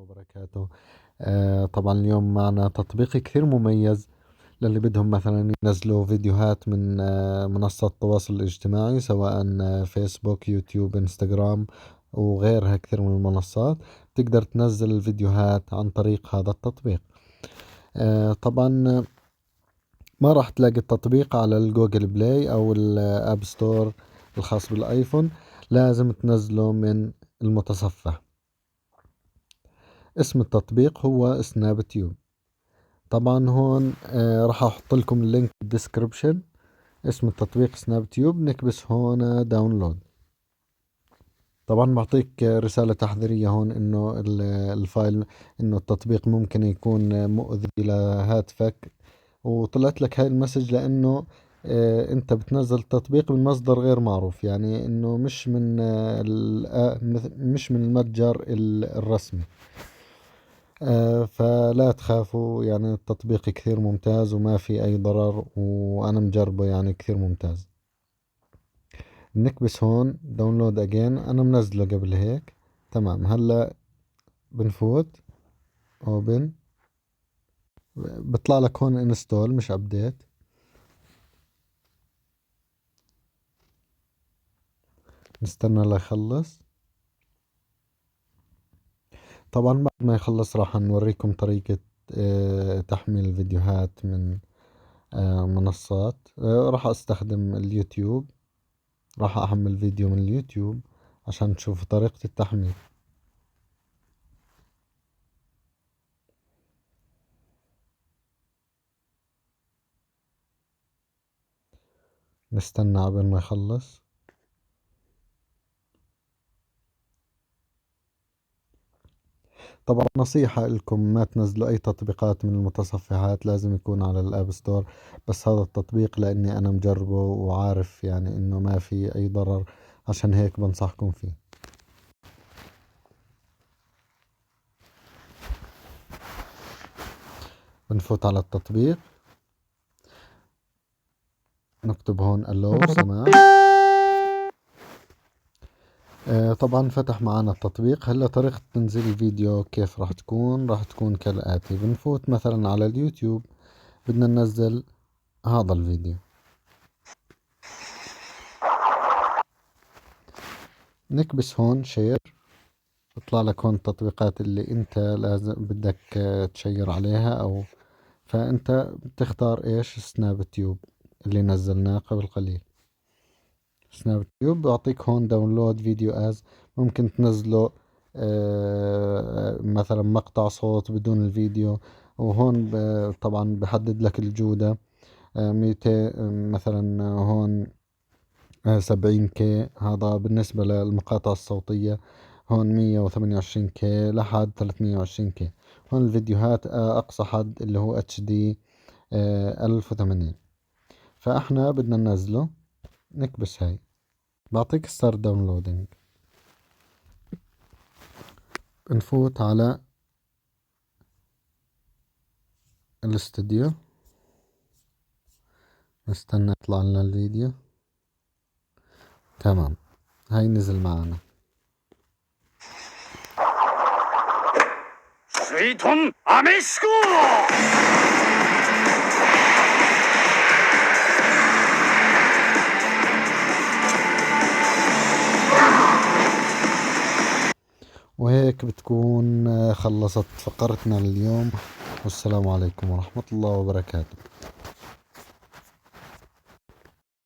وبركاته. طبعا اليوم معنا تطبيق كثير مميز للي بدهم مثلا ينزلوا فيديوهات من منصات التواصل الاجتماعي، سواء فيسبوك، يوتيوب، انستغرام وغيرها كثير من المنصات. تقدر تنزل الفيديوهات عن طريق هذا التطبيق. طبعا ما راح تلاقي التطبيق على الجوجل بلاي أو الأب ستور الخاص بالآيفون، لازم تنزله من المتصفح. اسم التطبيق هو سناب تيوب. طبعا هون راح احط لكم اللينك بالديسكربشن. اسم التطبيق سناب تيوب، نكبس هون داونلود. طبعا بعطيك رسالة تحذيرية هون انه الفايل، انه التطبيق ممكن يكون مؤذي لهاتفك، وطلعت لك هاي المسج لانه انت بتنزل تطبيق من مصدر غير معروف، يعني انه مش من المتجر الرسمي. فلا تخافوا، يعني التطبيق كثير ممتاز وما في أي ضرر، وأنا مجربه يعني كثير ممتاز. نكبس هون داونلود أجين، أنا منزله قبل هيك. تمام، هلا بنفوت اوبن، بطلع لك هون انستول مش ابديت. نستنى ليخلص. طبعا بعد ما يخلص راح نوريكم طريقة تحميل الفيديوهات من منصات. راح استخدم اليوتيوب، راح احمل فيديو من اليوتيوب عشان تشوفوا طريقة التحميل. نستنى قبل ما يخلص. طبعا نصيحة لكم، ما تنزلوا أي تطبيقات من المتصفحات، لازم يكون على الأب ستور. بس هذا التطبيق لأني أنا مجربه وعارف يعني إنه ما في أي ضرر، عشان هيك بنصحكم فيه. بنفوت على التطبيق، نكتب هون ألو سماح. طبعا فتح معنا التطبيق. هلا طريقة تنزيل الفيديو كيف راح تكون كالآتي. بنفوت مثلا على اليوتيوب، بدنا ننزل هذا الفيديو، نكبس هون شير. بيطلع لك هون التطبيقات اللي انت لازم بدك تشير عليها، او فانت بتختار ايش، سناب تيوب اللي نزلناه قبل قليل. سناب تيوب بيعطيك هون داونلود فيديو از، ممكن تنزله مثلا مقطع صوت بدون الفيديو. وهون طبعا بحدد لك الجودة 200 مثلا، هون 70K، هذا بالنسبة للمقاطع الصوتية. هون 128K لحد 320K. هون الفيديوهات أقصى حد اللي هو HD 1080. فإحنا بدنا ننزله، نكبس هاي، بعطيك ستارت داونلودينج. نفوت على الاستوديو، نستنى يطلع لنا الفيديو. تمام، هاي نزل معنا. سويتون أميسكو. وهيك بتكون خلصت فقرتنا لليوم، والسلام عليكم ورحمة الله وبركاته.